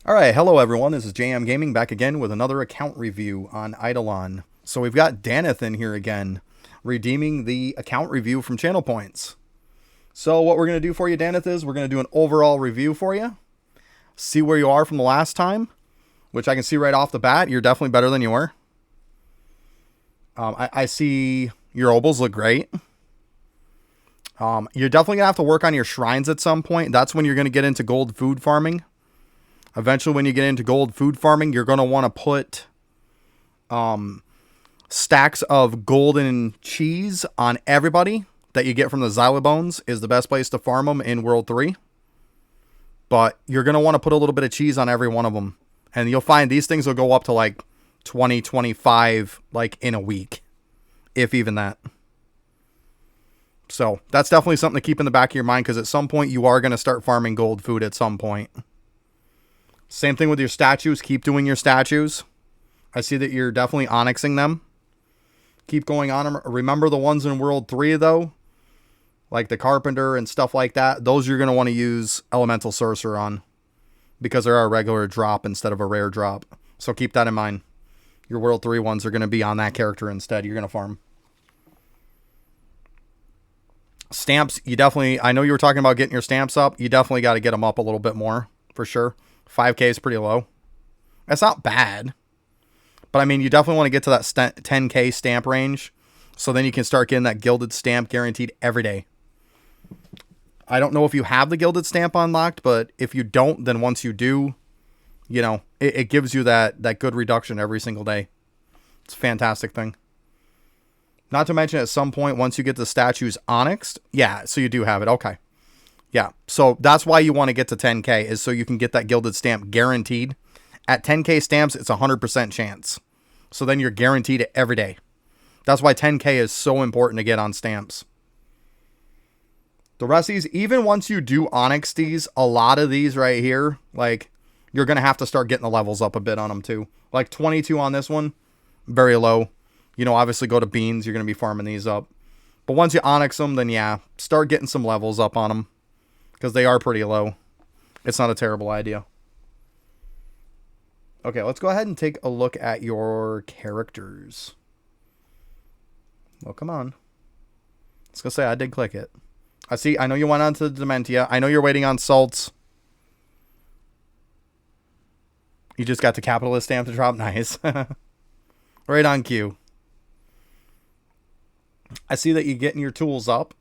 All right, hello everyone. This is JM Gaming back again with another account review on Idleon. So we've got Danneth in here again, redeeming the account review from Channel Points. So what we're going to do for you, Danneth, is we're going to do an overall review for you, see where you are from the last time, which I can see right off the bat. You're definitely better than you were. I see your obols look great. You're definitely going to have to work on your shrines at some point. That's when you're going to get into gold food farming. Eventually, when you get into gold food farming, you're going to want to put stacks of golden cheese on everybody that you get from the Xylobones is the best place to farm them in World 3. But you're going to want to put a little bit of cheese on every one of them. And you'll find these things will go up to like 20, 25 like in a week. If even that. So that's definitely something to keep in the back of your mind because at some point you are going to start farming gold food at some point. Same thing with your statues. Keep doing your statues. I see that you're definitely onyxing them. Keep going on them. Remember the ones in World 3, though? Like the Carpenter and stuff like that. Those you're going to want to use Elemental Sorcerer on. Because they're a regular drop instead of a rare drop. So keep that in mind. Your World 3 ones are going to be on that character instead. You're going to farm. Stamps, you definitely... I know you were talking about getting your stamps up. You definitely got to get them up a little bit more. For sure. 5K is pretty low. That's not bad. But I mean, you definitely want to get to that 10K stamp range. So then you can start getting that gilded stamp guaranteed every day. I don't know if you have the gilded stamp unlocked, but if you don't, then once you do, you know, it gives you that good reduction every single day. It's a fantastic thing. Not to mention at some point, once you get the statues onyxed, yeah, so you do have it. Okay. Yeah, so that's why you want to get to 10K is so you can get that gilded stamp guaranteed. At 10K stamps, it's a 100% chance. So then you're guaranteed it every day. That's why 10K is so important to get on stamps. The rest of these, even once you do onyx these, a lot of these right here, like, you're going to have to start getting the levels up a bit on them too. Like 22 on this one, very low. You know, obviously go to beans, you're going to be farming these up. But once you onyx them, then yeah, start getting some levels up on them. Because they are pretty low. It's not a terrible idea. Okay, let's go ahead and take a look at your characters. Well, come on. I was going to say, I did click it. I know you went on to the Dementia. I know you're waiting on salts. You just got the capitalist stamp to drop. Nice. Right on cue. I see that you're getting your tools up.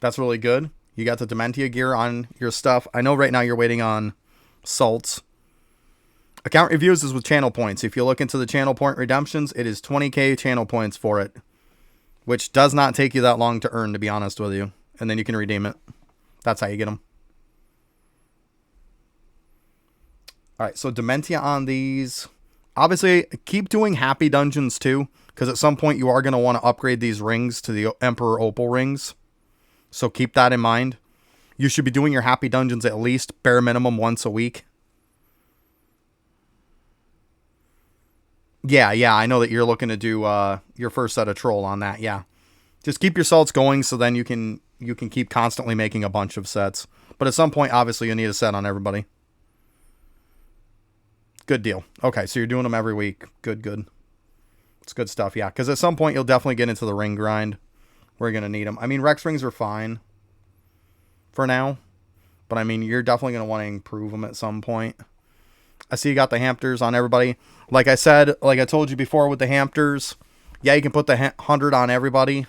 That's really good. You got the Dementia gear on your stuff. I know right now you're waiting on salts. Account reviews is with channel points. If you look into the channel point redemptions, it is 20K channel points for it. Which does not take you that long to earn, to be honest with you. And then you can redeem it. That's how you get them. Alright, so Dementia on these. Obviously, keep doing happy dungeons too. Because at some point you are going to want to upgrade these rings to the Emperor Opal rings. So keep that in mind. You should be doing your happy dungeons at least bare minimum once a week. Yeah, I know that you're looking to do your first set of troll on that. Yeah, just keep your salts going so then you can keep constantly making a bunch of sets. But at some point, obviously, you need a set on everybody. Good deal. Okay, so you're doing them every week. Good. It's good stuff. Yeah, because at some point you'll definitely get into the ring grind. We're going to need them. I mean, Rex rings are fine for now. But, I mean, you're definitely going to want to improve them at some point. I see you got the hamsters on everybody. Like I said, like I told you before with the hamsters, yeah, you can put the 100 on everybody.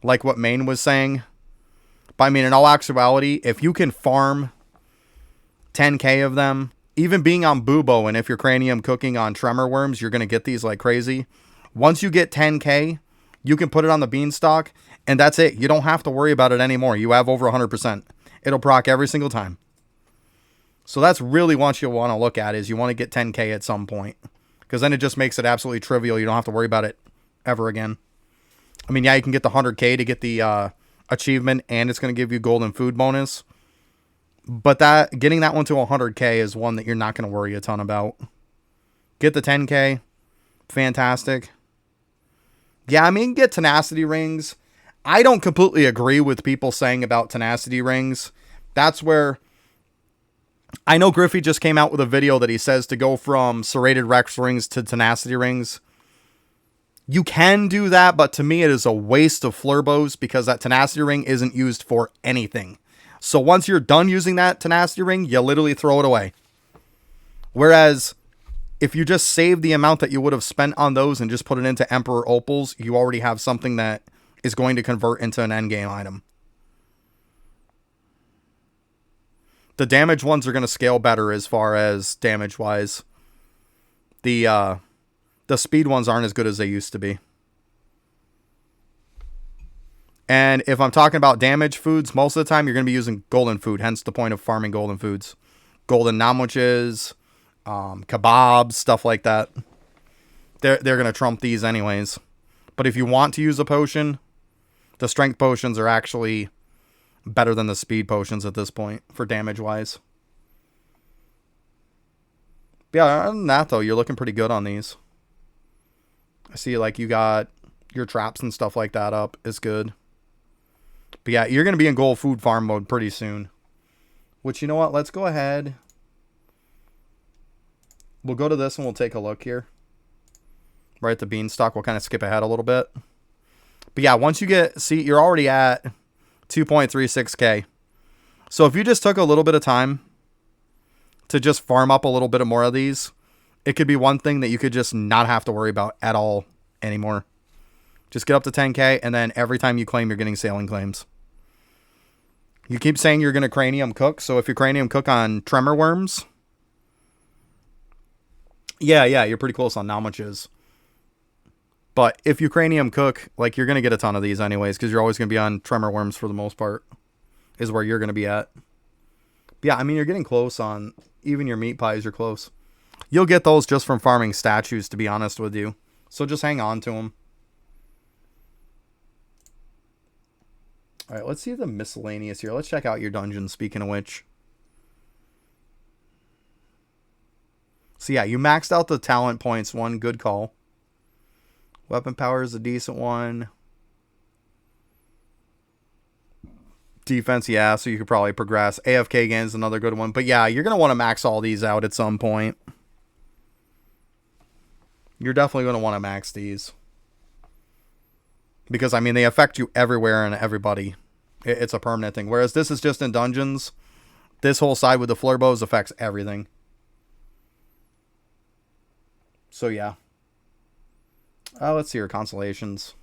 Like what Maine was saying. But, I mean, in all actuality, if you can farm 10K of them, even being on Bubo, and if you're cranium cooking on tremor worms, you're going to get these like crazy. Once you get 10K, you can put it on the beanstalk. And that's it. You don't have to worry about it anymore. You have over 100%. It'll proc every single time. So that's really what you want to look at is you want to get 10K at some point. Because then it just makes it absolutely trivial. You don't have to worry about it ever again. I mean, yeah, you can get the 100K to get the achievement. And it's going to give you golden food bonus. But getting that one to 100K is one that you're not going to worry a ton about. Get the 10K. Fantastic. Yeah, I mean, get tenacity rings. I don't completely agree with people saying about tenacity rings. That's where I know Griffey just came out with a video that he says to go from serrated Rex rings to tenacity rings. You can do that, but to me it is a waste of flurbos because that tenacity ring isn't used for anything. So once you're done using that tenacity ring, you literally throw it away. Whereas if you just save the amount that you would have spent on those and just put it into Emperor Opals, you already have something that is going to convert into an endgame item. The damage ones are going to scale better as far as damage-wise. The speed ones aren't as good as they used to be. And if I'm talking about damage foods, most of the time you're going to be using golden food, hence the point of farming golden foods. Golden namwiches, kebabs, stuff like that. They're going to trump these anyways. But if you want to use a potion, the strength potions are actually better than the speed potions at this point for damage-wise. Yeah, other than that, though, you're looking pretty good on these. I see, like, you got your traps and stuff like that up. It's good. But yeah, you're going to be in gold food farm mode pretty soon. Which, you know what? Let's go ahead. We'll go to this and we'll take a look here. Right at the beanstalk. We'll kind of skip ahead a little bit. But yeah, once you get... See, you're already at 2.36k. So if you just took a little bit of time to just farm up a little bit more of these, it could be one thing that you could just not have to worry about at all anymore. Just get up to 10k, and then every time you claim, you're getting sailing claims. You keep saying you're going to cranium cook, so if you cranium cook on tremor worms, yeah, you're pretty close on namwiches. But if you cranium cook, like, you're going to get a ton of these anyways, because you're always going to be on tremor worms for the most part, is where you're going to be at. But yeah, I mean, you're getting close on even your meat pies, you're close. You'll get those just from farming statues, to be honest with you. So just hang on to them. All right, let's see the miscellaneous here. Let's check out your dungeon, speaking of which. So yeah, you maxed out the talent points one. Good call. Weapon power is a decent one. Defense, yeah, so you could probably progress. AFK gain is another good one. But yeah, you're going to want to max all these out at some point. You're definitely going to want to max these. Because, I mean, they affect you everywhere and everybody. It's a permanent thing. Whereas this is just in dungeons. This whole side with the flurbos affects everything. So, yeah. Let's see your consolations.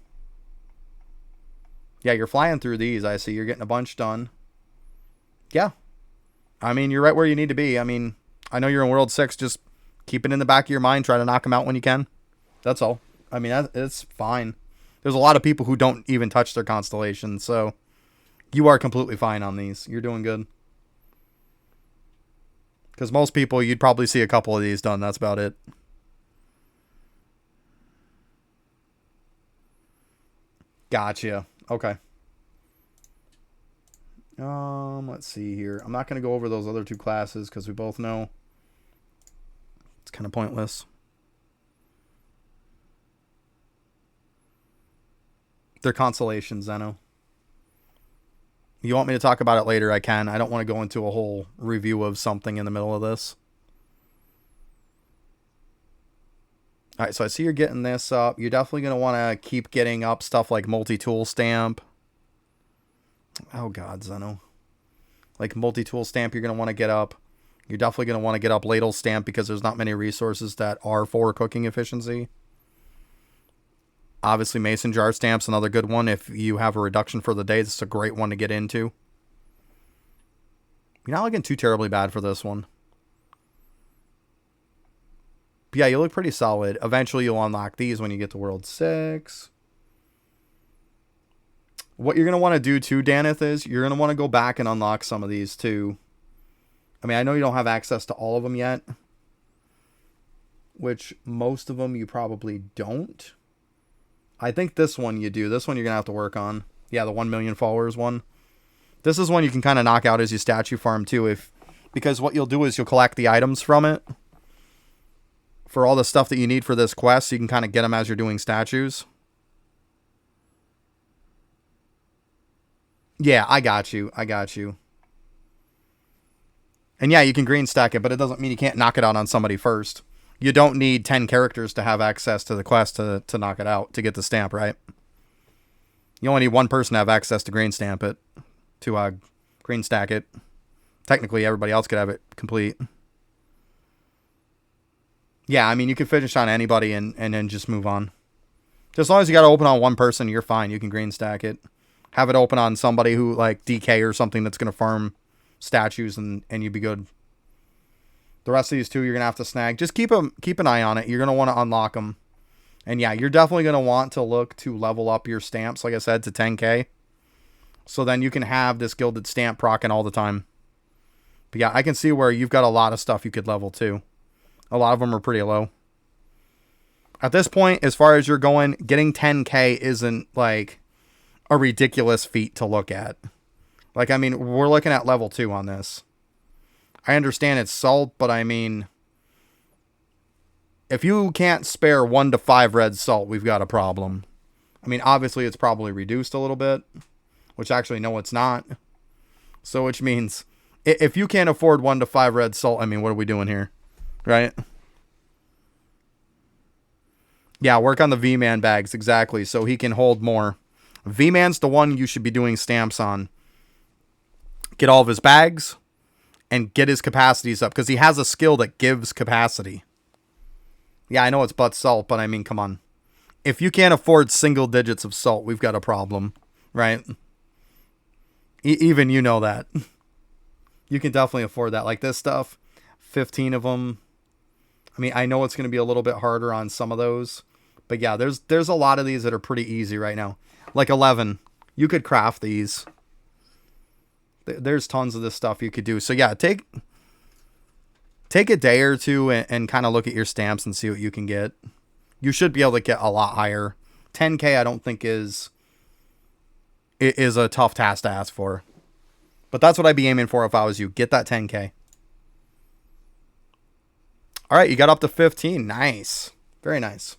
Yeah, you're flying through these. I see you're getting a bunch done. Yeah. I mean, you're right where you need to be. I mean, I know you're in World 6. Just keep it in the back of your mind. Try to knock them out when you can. That's all. I mean, it's fine. There's a lot of people who don't even touch their constellations. So, you are completely fine on these. You're doing good. Because most people, you'd probably see a couple of these done. That's about it. Gotcha. Okay. Let's see here. I'm not going to go over those other two classes because we both know it's kind of pointless. They're consolations, Zeno. You want me to talk about it later, I can. I don't want to go into a whole review of something in the middle of this. Alright, so I see you're getting this up. You're definitely going to want to keep getting up stuff like multi-tool stamp. Oh god, Zeno. Like multi-tool stamp you're going to want to get up. You're definitely going to want to get up ladle stamp because there's not many resources that are for cooking efficiency. Obviously, mason jar stamp's another good one. If you have a reduction for the day, this is a great one to get into. You're not looking too terribly bad for this one. But yeah, you look pretty solid. Eventually, you'll unlock these when you get to World 6. What you're going to want to do too, Danneth, is you're going to want to go back and unlock some of these too. I mean, I know you don't have access to all of them yet. Which most of them you probably don't. I think this one you do. This one you're going to have to work on. Yeah, the 1 million followers one. This is one you can kind of knock out as you statue farm too. Because what you'll do is you'll collect the items from it. For all the stuff that you need for this quest. So you can kind of get them as you're doing statues. Yeah, I got you. I got you. And yeah, you can green stack it, but it doesn't mean you can't knock it out on somebody first. You don't need 10 characters to have access to the quest to knock it out, to get the stamp, right? You only need one person to have access to green stamp it, to green stack it. Technically, everybody else could have it complete. Yeah, I mean, you can finish on anybody and then just move on. Just as long as you got to open on one person, you're fine. You can green stack it. Have it open on somebody who, like, DK or something that's going to farm statues, and you'd be good. The rest of these two, you're going to have to snag. Just keep an eye on it. You're going to want to unlock them. And yeah, you're definitely going to want to look to level up your stamps, like I said, to 10k. So then you can have this gilded stamp procking all the time. But yeah, I can see where you've got a lot of stuff you could level too. A lot of them are pretty low. At this point, as far as you're going, getting 10k isn't like a ridiculous feat to look at. Like, I mean, we're looking at level 2 on this. I understand it's salt, but I mean, if you can't spare 1 to 5 red salt, we've got a problem. I mean, obviously it's probably reduced a little bit, which actually, no, it's not. So, which means if you can't afford 1 to 5 red salt, I mean, what are we doing here? Right? Yeah, work on the V-Man bags, exactly, so he can hold more. V-Man's the one you should be doing stamps on. Get all of his bags and get his capacities up, because he has a skill that gives capacity. Yeah, I know it's but salt, but I mean, come on. If you can't afford single digits of salt, we've got a problem, right? Even you know that. You can definitely afford that. Like this stuff, 15 of them. I mean, I know it's going to be a little bit harder on some of those. But yeah, there's a lot of these that are pretty easy right now. Like 11. You could craft these. There's tons of this stuff you could do. So yeah, take a day or two and kind of look at your stamps and see what you can get. You should be able to get a lot higher. 10k I don't think is a tough task to ask for. But that's what I'd be aiming for if I was you. Get that 10k. All right, you got up to 15. Nice. Very nice.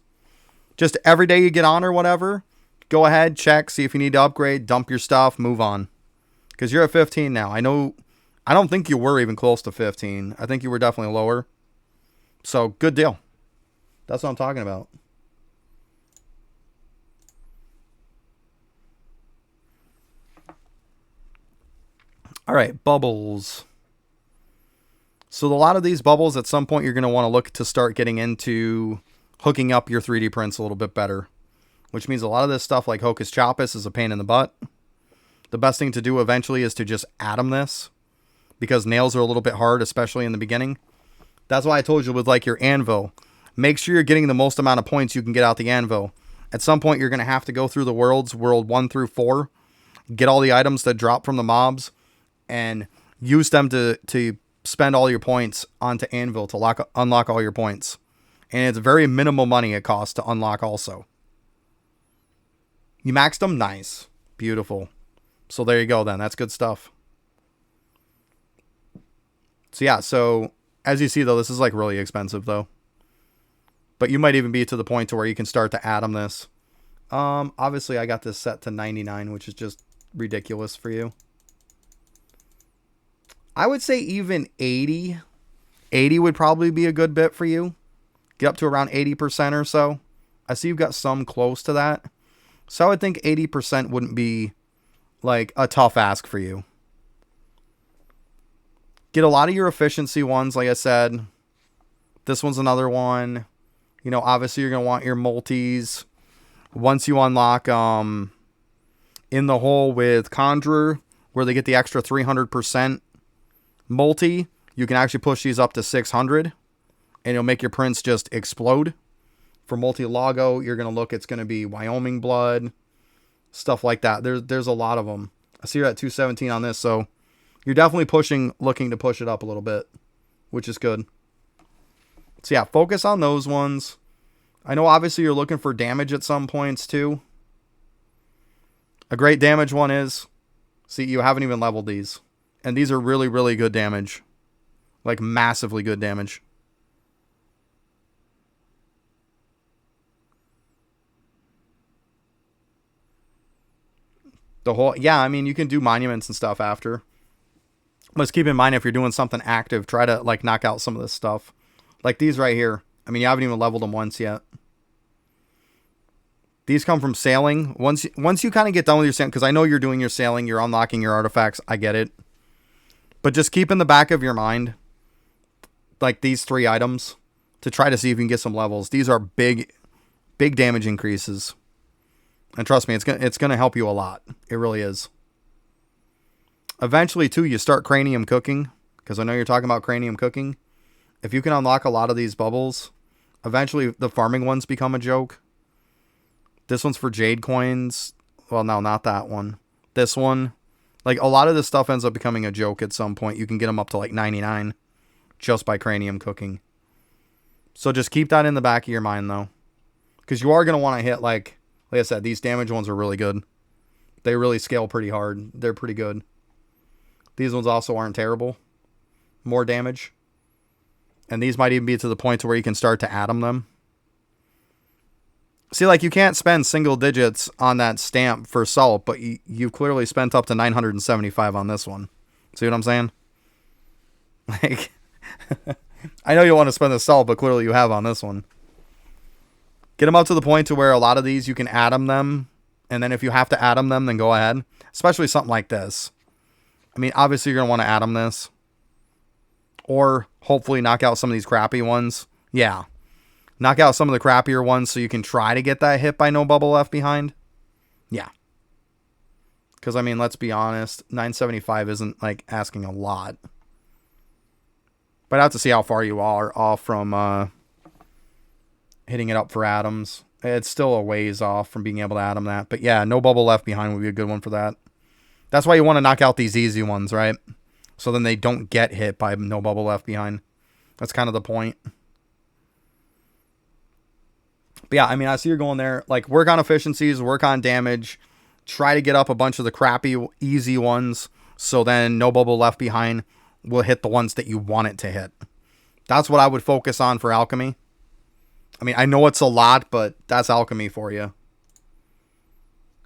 Just every day you get on or whatever, go ahead, check, see if you need to upgrade, dump your stuff, move on. Because you're at 15 now. I don't think you were even close to 15. I think you were definitely lower. So, good deal. That's what I'm talking about. All right, bubbles. So, a lot of these bubbles, at some point, you're going to want to look to start getting into hooking up your 3D prints a little bit better. Which means a lot of this stuff, like Hocus Chopus, is a pain in the butt. The best thing to do eventually is to just atom this, because nails are a little bit hard, especially in the beginning. That's why I told you with like your anvil, make sure you're getting the most amount of points you can get out the anvil. At some point, you're going to have to go through the worlds, world 1 through 4, get all the items that drop from the mobs, and use them to spend all your points onto anvil to unlock all your points. And it's very minimal money it costs to unlock also. You maxed them? Nice. Beautiful. So there you go then. That's good stuff. So yeah, so as you see though, this is like really expensive though. But you might even be to the point to where you can start to atom this. Obviously I got this set to 99, which is just ridiculous for you. I would say even 80. 80 would probably be a good bit for you. Get up to around 80% or so. I see you've got some close to that. So I would think 80% wouldn't be like a tough ask for you. Get a lot of your efficiency ones, like I said. This one's another one. You know, obviously you're going to want your multis. Once you unlock in the hole with Conjurer, where they get the extra 300% multi, you can actually push these up to 600. And it'll make your prints just explode. For multi-logo, you're going to look, it's going to be Wyoming blood. Stuff like that. There's a lot of them. I see you're at 217 on this, so you're definitely looking to push it up a little bit, which is good. So yeah, focus on those ones. I know obviously you're looking for damage at some points too. A great damage one is, see, you haven't even leveled these. And these are really, really good damage. Like massively good damage. The whole, yeah, I mean, you can do monuments and stuff after. Let's keep in mind if you're doing something active, try to like knock out some of this stuff. Like these right here. I mean, you haven't even leveled them once yet. These come from sailing. Once you kind of get done with your sailing, because I know you're doing your sailing, you're unlocking your artifacts. I get it. But just keep in the back of your mind, like these 3 items, to try to see if you can get some levels. These are big damage increases. And trust me, it's gonna help you a lot. It really is. Eventually, too, you start cranium cooking, because I know you're talking about cranium cooking. If you can unlock a lot of these bubbles, eventually the farming ones become a joke. This one's for jade coins. Well, no, not that one. This one. Like, a lot of this stuff ends up becoming a joke at some point. You can get them up to, like, 99 just by cranium cooking. So just keep that in the back of your mind, though. Because you are going to want to hit, like I said, these damage ones are really good. They really scale pretty hard. They're pretty good. These ones also aren't terrible. More damage. And these might even be to the point to where you can start to atom them. See, like, you can't spend single digits on that stamp for salt, but you've clearly spent up to 975 on this one. See what I'm saying? Like, I know you want to spend the salt, but clearly you have on this one. Get them up to the point to where a lot of these you can atom them, and then if you have to atom them, then go ahead. Especially something like this. I mean, obviously you're going to want to atom this. Or hopefully knock out some of these crappy ones. Yeah. Knock out some of the crappier ones so you can try to get that hit by no bubble left behind. Yeah. Because, I mean, let's be honest. 975 isn't, like, asking a lot. But I have to see how far you are off from hitting it up for atoms. It's still a ways off from being able to atom that. But, yeah, no bubble left behind would be a good one for that. That's why you want to knock out these easy ones, right? So then they don't get hit by no bubble left behind. That's kind of the point. But yeah, I mean, I see you're going there. Like, work on efficiencies, work on damage. Try to get up a bunch of the crappy, easy ones. So then no bubble left behind will hit the ones that you want it to hit. That's what I would focus on for alchemy. I mean, I know it's a lot, but that's alchemy for you.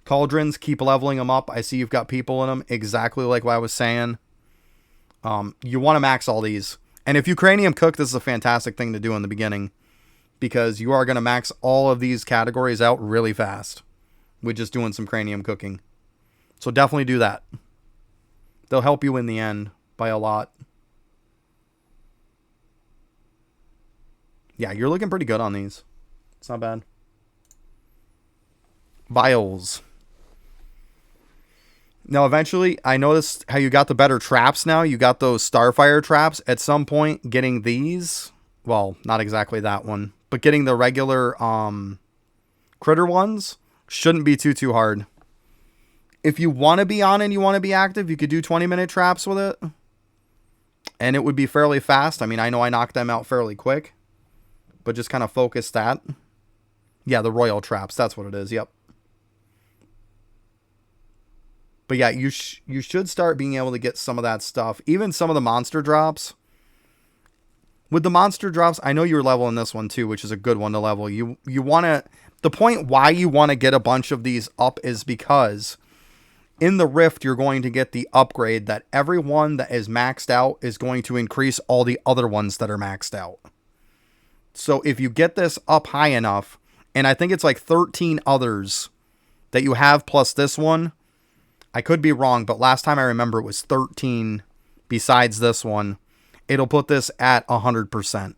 Cauldrons, keep leveling them up. I see you've got people in them. Exactly like what I was saying. You want to max all these. And if you cranium cook, this is a fantastic thing to do in the beginning. Because you are going to max all of these categories out really fast. With just doing some cranium cooking. So definitely do that. They'll help you in the end by a lot. Yeah, you're looking pretty good on these. It's not bad. Vials. Now, eventually, I noticed how you got the better traps now. You got those Starfire traps. At some point, getting these... Well, not exactly that one. But getting the regular critter ones shouldn't be too hard. If you want to be on and you want to be active, you could do 20-minute traps with it. And it would be fairly fast. I mean, I know I knocked them out fairly quick. But just kind of focus that. Yeah, the royal traps. That's what it is. Yep. But yeah, you should start being able to get some of that stuff. Even some of the monster drops. With the monster drops, I know you're leveling this one too, which is a good one to level. You want to... The point why you want to get a bunch of these up is because in the Rift, you're going to get the upgrade that every one that is maxed out is going to increase all the other ones that are maxed out. So if you get this up high enough, and I think it's like 13 others that you have plus this one. I could be wrong, but last time I remember it was 13 besides this one. It'll put this at 100%.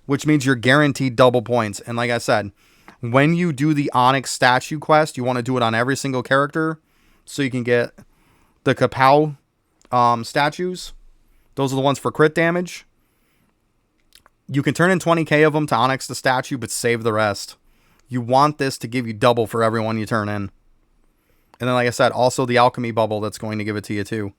Which means you're guaranteed double points. And like I said, when you do the Onyx statue quest, you want to do it on every single character. So you can get the Kapow statues. Those are the ones for crit damage. You can turn in 20k of them to Onyx the statue, but save the rest. You want this to give you double for everyone you turn in. And then, like I said, also the alchemy bubble that's going to give it to you too.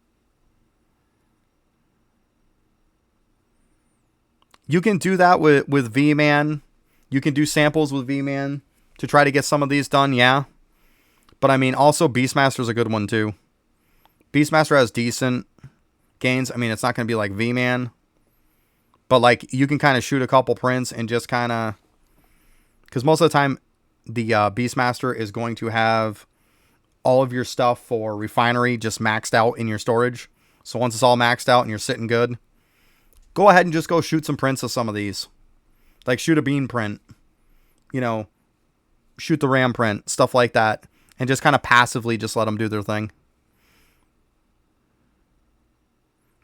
You can do that with V-Man. You can do samples with V-Man to try to get some of these done, yeah. But I mean, also Beastmaster's a good one too. Beastmaster has decent gains. I mean, it's not going to be like V-Man. But like, you can kind of shoot a couple prints and just kind of... Because most of the time, the Beastmaster is going to have all of your stuff for refinery just maxed out in your storage. So once it's all maxed out and you're sitting good, go ahead and just go shoot some prints of some of these. Like shoot a bean print, you know, shoot the ram print, stuff like that. And just kind of passively just let them do their thing.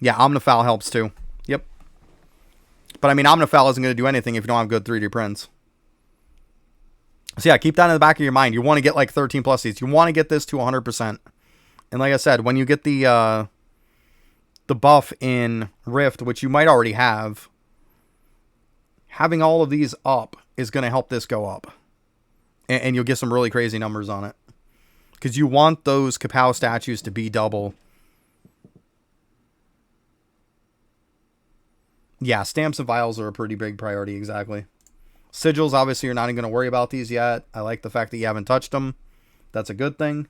Yeah, Omnifowl helps too. Yep. But I mean, Omnifowl isn't going to do anything if you don't have good 3D prints. So yeah, keep that in the back of your mind. You want to get like 13 plus seeds. You want to get this to 100%. And like I said, when you get the buff in Rift, which you might already have, having all of these up is going to help this go up. And you'll get some really crazy numbers on it. Because you want those Kapow statues to be double. Yeah, stamps and vials are a pretty big priority, exactly. Sigils, obviously, you're not even going to worry about these yet. I like the fact that you haven't touched them. That's a good thing.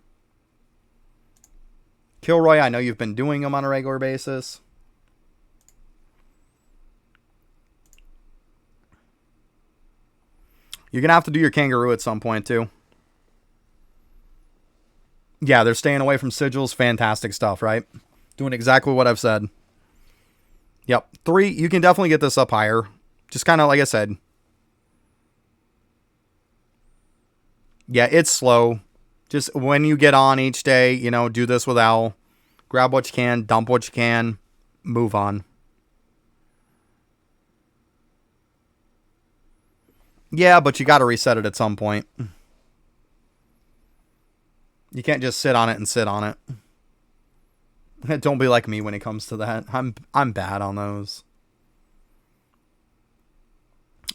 Kilroy, I know you've been doing them on a regular basis. You're going to have to do your kangaroo at some point, too. Yeah, they're staying away from sigils. Fantastic stuff, right? Doing exactly what I've said. Yep. 3, you can definitely get this up higher. Just kind of like I said. Yeah, it's slow. Just when you get on each day, you know, do this with Owl. Grab what you can, dump what you can, move on. Yeah, but you got to reset it at some point. You can't just sit on it and sit on it. Don't be like me when it comes to that. I'm bad on those.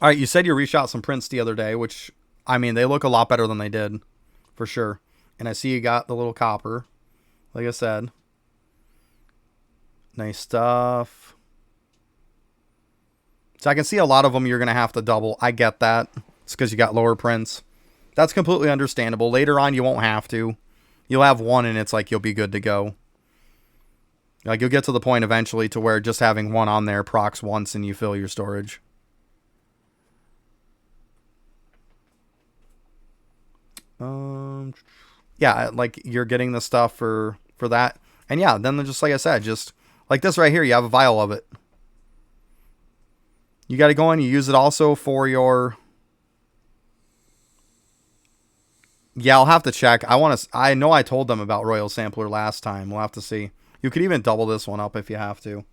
All right, you said you reshot some prints the other day, which, I mean, they look a lot better than they did, for sure. And I see you got the little copper, like I said. Nice stuff. So I can see a lot of them you're going to have to double. I get that. It's because you got lower prints. That's completely understandable. Later on, you won't have to. You'll have one and it's like you'll be good to go. Like you'll get to the point eventually to where just having one on there procs once and you fill your storage. Yeah, like you're getting the stuff for that. And yeah, then just like I said, just like this right here, you have a vial of it. You got to go in, you use it also for your... Yeah, I'll have to check. I know I told them about Royal Sampler last time. We'll have to see. You could even double this one up if you have to.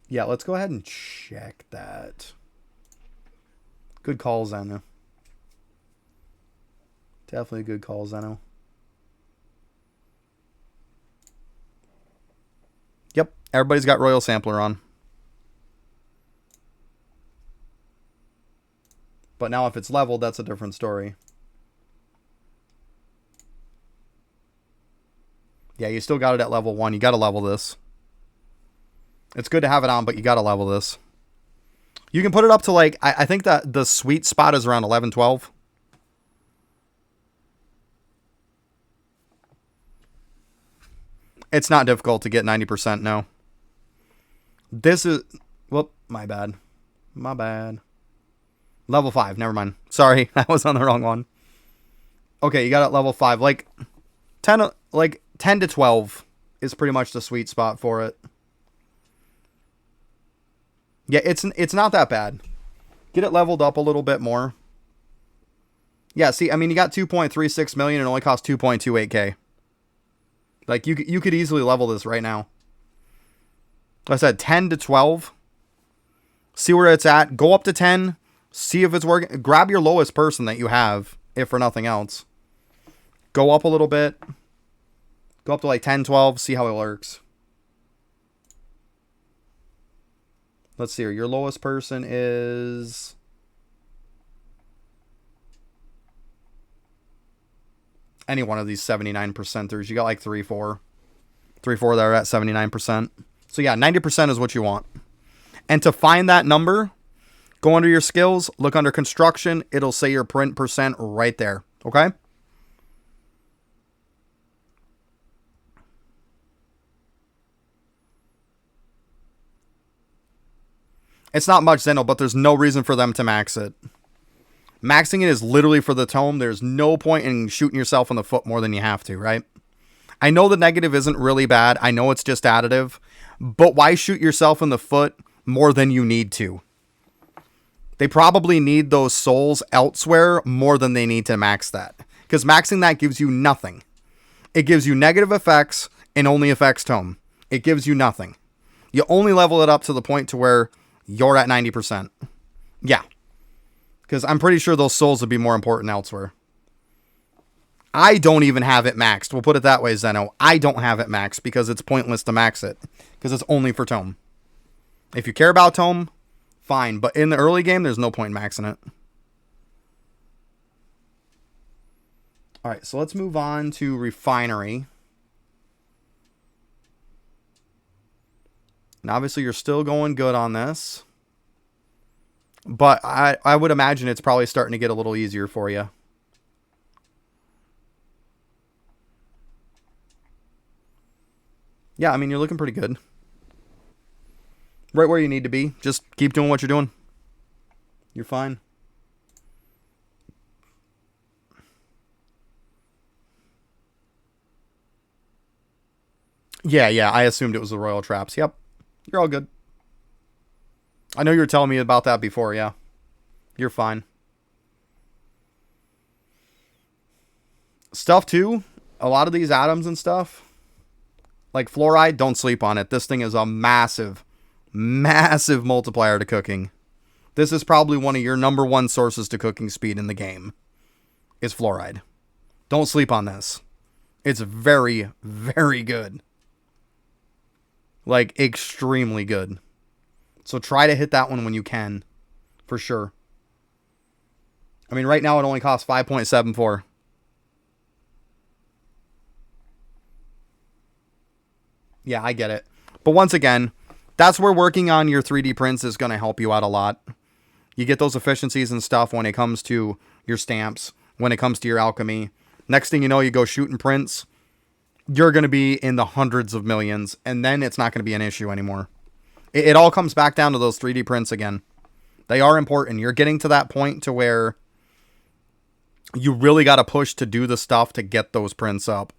Yeah, let's go ahead and check that. Good call, Zeno. Definitely a good call, Zeno. Yep, everybody's got Royal Sampler on. But now if it's leveled, that's a different story. Yeah, you still got it at level 1. You got to level this. It's good to have it on, but you got to level this. You can put it up to like, I think that the sweet spot is around 11, 12. It's not difficult to get 90%, no. This is, whoop, my bad. My bad. Level 5, never mind. Sorry, I was on the wrong one. Okay, you got it level 5. Like 10 to 12 is pretty much the sweet spot for it. Yeah, it's not that bad. Get it leveled up a little bit more. Yeah, see, I mean, you got 2.36 million and it only costs 2.28k. Like, you could easily level this right now. Like I said, 10 to 12. See where it's at. Go up to 10. See if it's working. Grab your lowest person that you have, if for nothing else. Go up a little bit. Go up to like 10, 12. See how it works. Let's see here. Your lowest person is... any one of these 79%ers. You got like 3, 4. 3, 4 that are at 79%. So yeah, 90% is what you want. And to find that number, go under your skills, look under construction. It'll say your print percent right there. Okay? It's not much, Zeno, but there's no reason for them to max it. Maxing it is literally for the tome. There's no point in shooting yourself in the foot more than you have to, right? I know the negative isn't really bad. I know it's just additive. But why shoot yourself in the foot more than you need to? They probably need those souls elsewhere more than they need to max that. Because maxing that gives you nothing. It gives you negative effects and only affects tome. It gives you nothing. You only level it up to the point to where you're at 90%. Yeah. Because I'm pretty sure those souls would be more important elsewhere. I don't even have it maxed. We'll put it that way, Zeno. I don't have it maxed because it's pointless to max it. Because it's only for tome. If you care about tome, fine. But in the early game, there's no point in maxing it. Alright, so let's move on to Refinery. And obviously you're still going good on this. But I would imagine it's probably starting to get a little easier for you. Yeah, I mean, you're looking pretty good. Right where you need to be. Just keep doing what you're doing. You're fine. Yeah, I assumed it was the Royal Traps. Yep. You're all good. I know you were telling me about that before, yeah. You're fine. Stuff, too. A lot of these atoms and stuff. Like fluoride, don't sleep on it. This thing is a massive, massive multiplier to cooking. This is probably one of your number one sources to cooking speed in the game. Is fluoride. Don't sleep on this. It's very, very good. Like, extremely good. So try to hit that one when you can. For sure. I mean, right now it only costs 5.74. Yeah, I get it. But once again, that's where working on your 3D prints is going to help you out a lot. You get those efficiencies and stuff when it comes to your stamps, when it comes to your alchemy. Next thing you know, you go shooting prints. You're going to be in the hundreds of millions, and then it's not going to be an issue anymore. It all comes back down to those 3D prints again. They are important. You're getting to that point to where you really got to push to do the stuff to get those prints up.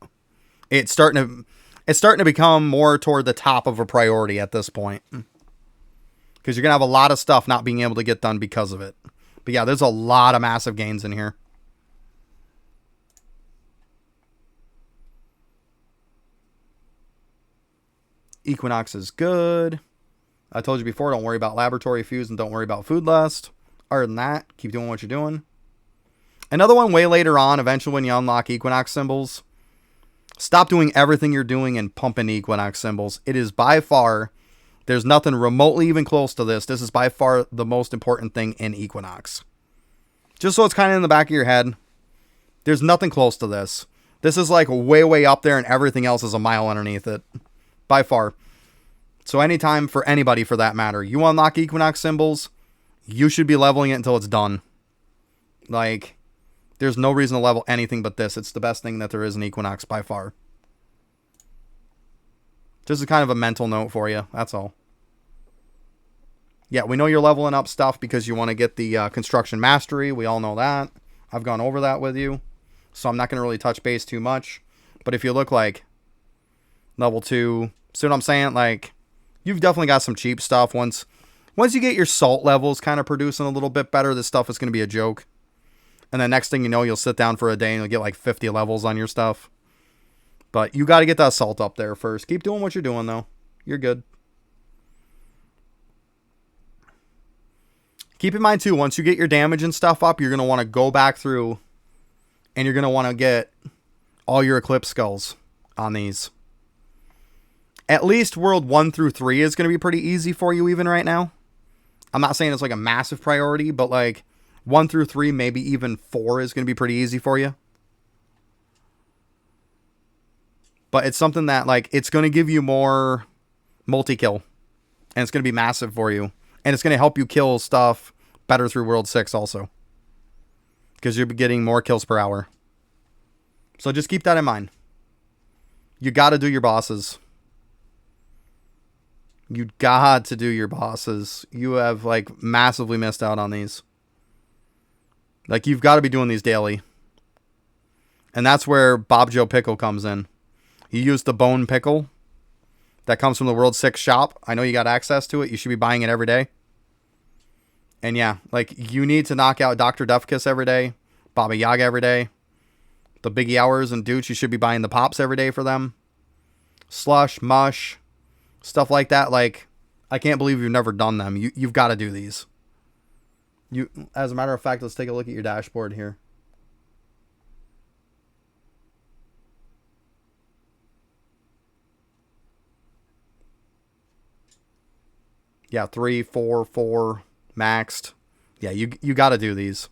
It's starting to become more toward the top of a priority at this point. Because you're going to have a lot of stuff not being able to get done because of it. But yeah, there's a lot of massive gains in here. Equinox is good. I told you before, don't worry about Laboratory Fuse and don't worry about Food Lust. Other than that, keep doing what you're doing. Another one way later on, eventually when you unlock Equinox symbols, stop doing everything you're doing and pumping Equinox symbols. It is by far, there's nothing remotely even close to this. This is by far the most important thing in Equinox. Just so it's kind of in the back of your head, there's nothing close to this. This is like way, way up there and everything else is a mile underneath it. By far. So anytime for anybody for that matter, you unlock Equinox symbols, you should be leveling it until it's done. Like, there's no reason to level anything but this. It's the best thing that there is in Equinox by far. Just a kind of a mental note for you. That's all. Yeah, we know you're leveling up stuff because you want to get the construction mastery. We all know that. I've gone over that with you. So I'm not going to really touch base too much. But if you look like level 2, see what I'm saying? Like, you've definitely got some cheap stuff. Once you get your salt levels kind of producing a little bit better, this stuff is going to be a joke. And then next thing you know, you'll sit down for a day and you'll get like 50 levels on your stuff. But you got to get that salt up there first. Keep doing what you're doing, though. You're good. Keep in mind, too, once you get your damage and stuff up, you're going to want to go back through and you're going to want to get all your Eclipse Skulls on these. At least World 1 through 3 is going to be pretty easy for you even right now. I'm not saying it's like a massive priority, but like 1 through 3, maybe even 4 is going to be pretty easy for you. But it's something that like it's going to give you more multi-kill. And it's going to be massive for you. And it's going to help you kill stuff better through World 6 also. Because you'll be getting more kills per hour. So just keep that in mind. You got to do your bosses. You got to do your bosses. You have, like, massively missed out on these. Like, you've got to be doing these daily. And that's where Bob Joe Pickle comes in. You use the bone pickle that comes from the World 6 shop. I know you got access to it. You should be buying it every day. And yeah, like, you need to knock out Dr. Duffkiss every day, Baba Yaga every day. The Biggie Hours and Dooch, you should be buying the pops every day for them. Slush, mush, stuff like that. Like, I can't believe you've never done them. You've got to do these. As a matter of fact, let's take a look at your dashboard here. Yeah, 3, 4, 4 maxed. Yeah, you got to do these.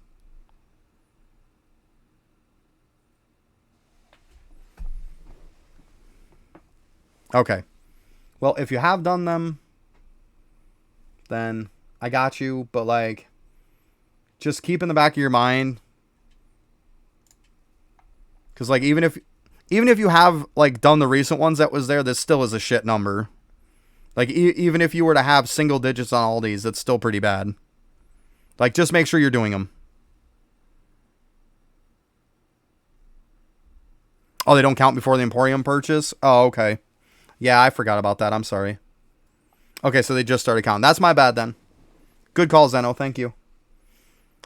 Okay. Well, if you have done them, then I got you. But, like, just keep in the back of your mind. Because, like, even if you have, like, done the recent ones that was there, this still is a shit number. Like, even if you were to have single digits on all these, it's still pretty bad. Like, just make sure you're doing them. Oh, they don't count before the Emporium purchase? Oh, okay. Yeah, I forgot about that. I'm sorry. Okay, so they just started counting. That's my bad then. Good call, Zeno. Thank you.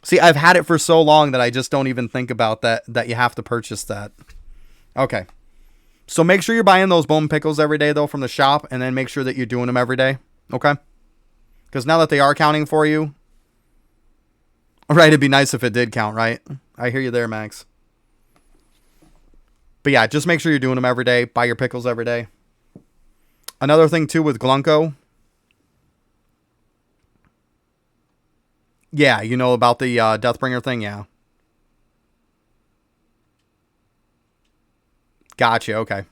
See, I've had it for so long that I just don't even think about that you have to purchase that. Okay. So make sure you're buying those bone pickles every day, though, from the shop, and then make sure that you're doing them every day. Okay? Because now that they are counting for you, right, it'd be nice if it did count, right? I hear you there, Max. But yeah, just make sure you're doing them every day. Buy your pickles every day. Another thing, too, with Glunko. Yeah, you know about the Deathbringer thing? Yeah. Gotcha, okay.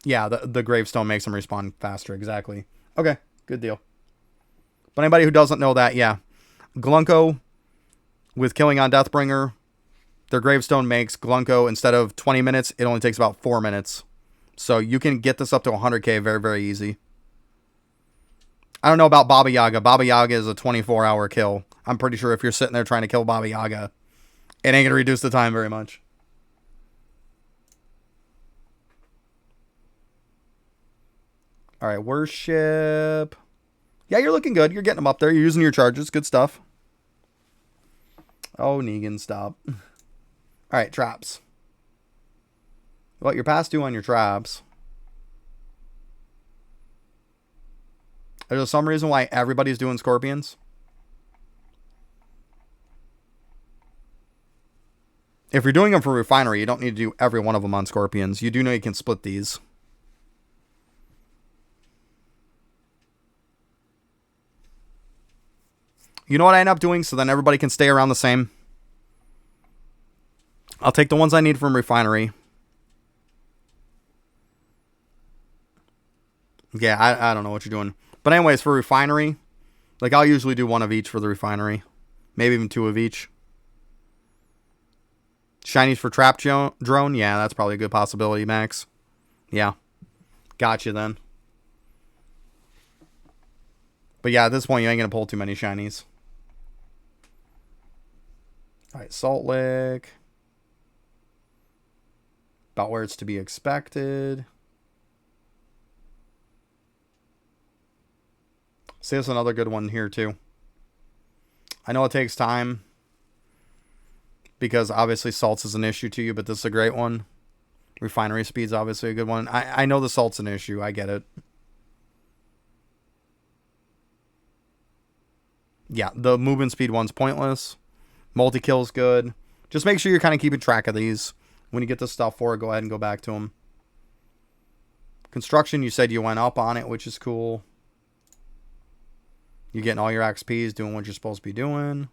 Yeah, the gravestone makes them respawn faster, exactly. Okay, good deal. But anybody who doesn't know that, yeah. Glunko, with killing on Deathbringer, their gravestone makes Glunko, instead of 20 minutes, it only takes about 4 minutes. So you can get this up to 100k very, very easy. I don't know about Baba Yaga. Baba Yaga is a 24-hour kill. I'm pretty sure if you're sitting there trying to kill Baba Yaga, it ain't going to reduce the time very much. All right, worship. Yeah, you're looking good. You're getting them up there. You're using your charges. Good stuff. Oh, Negan, stop. All right, traps. Well, you're past due on your traps. There's some reason why everybody's doing scorpions. If you're doing them for refinery, you don't need to do every one of them on scorpions. You do know you can split these. You know what I end up doing so then everybody can stay around the same? I'll take the ones I need from refinery. Yeah, I don't know what you're doing. But anyways, for refinery, like, I'll usually do one of each for the refinery. Maybe even 2 of each. Shinies for trap drone? Yeah, that's probably a good possibility, Max. Yeah. Gotcha then. But yeah, at this point, you ain't going to pull too many shinies. Alright, Salt Lick. About where it's to be expected. See, there's another good one here, too. I know it takes time, because obviously salts is an issue to you, but this is a great one. Refinery speed's obviously a good one. I know the salt's an issue. I get it. Yeah, the movement speed one's pointless. Multi-kill's good. Just make sure you're kind of keeping track of these. When you get the stuff for it, go ahead and go back to them. Construction, you said you went up on it, which is cool. You're getting all your XPs, doing what you're supposed to be doing.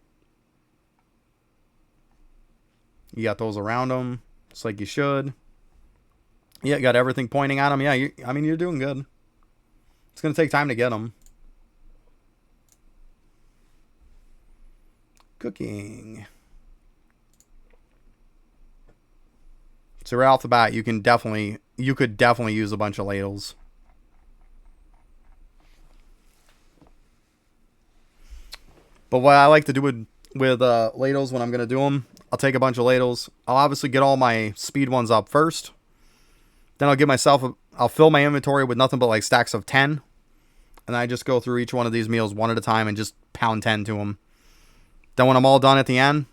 You got those around them, just like you should. Yeah, you got everything pointing at them. Yeah, I mean, you're doing good. It's going to take time to get them. Cooking. So right off the bat, you could definitely use a bunch of ladles. But what I like to do with ladles when I'm going to do them, I'll take a bunch of ladles. I'll obviously get all my speed ones up first. Then I'll give myself, I'll fill my inventory with nothing but like stacks of 10. And I just go through each one of these meals one at a time and just pound 10 to them. Then when I'm all done at the end,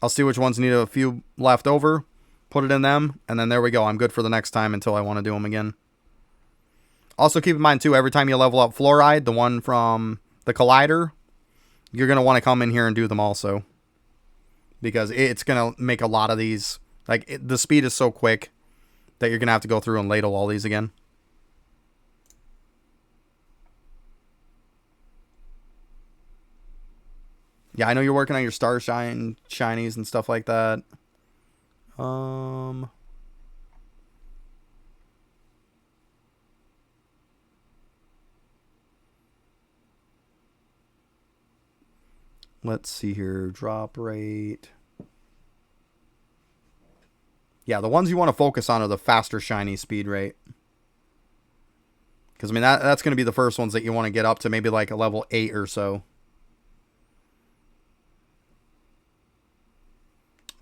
I'll see which ones need a few left over, put it in them, and then there we go. I'm good for the next time until I want to do them again. Also keep in mind too, every time you level up Fluoride, the one from the Collider, you're going to want to come in here and do them also. Because it's going to make a lot of these, like the speed is so quick that you're going to have to go through and ladle all these again. Yeah, I know you're working on your star shinies and stuff like that. Let's see here. Drop rate. Yeah, the ones you want to focus on are the faster shiny speed rate. Because, I mean, that's going to be the first ones that you want to get up to maybe like a level 8 or so.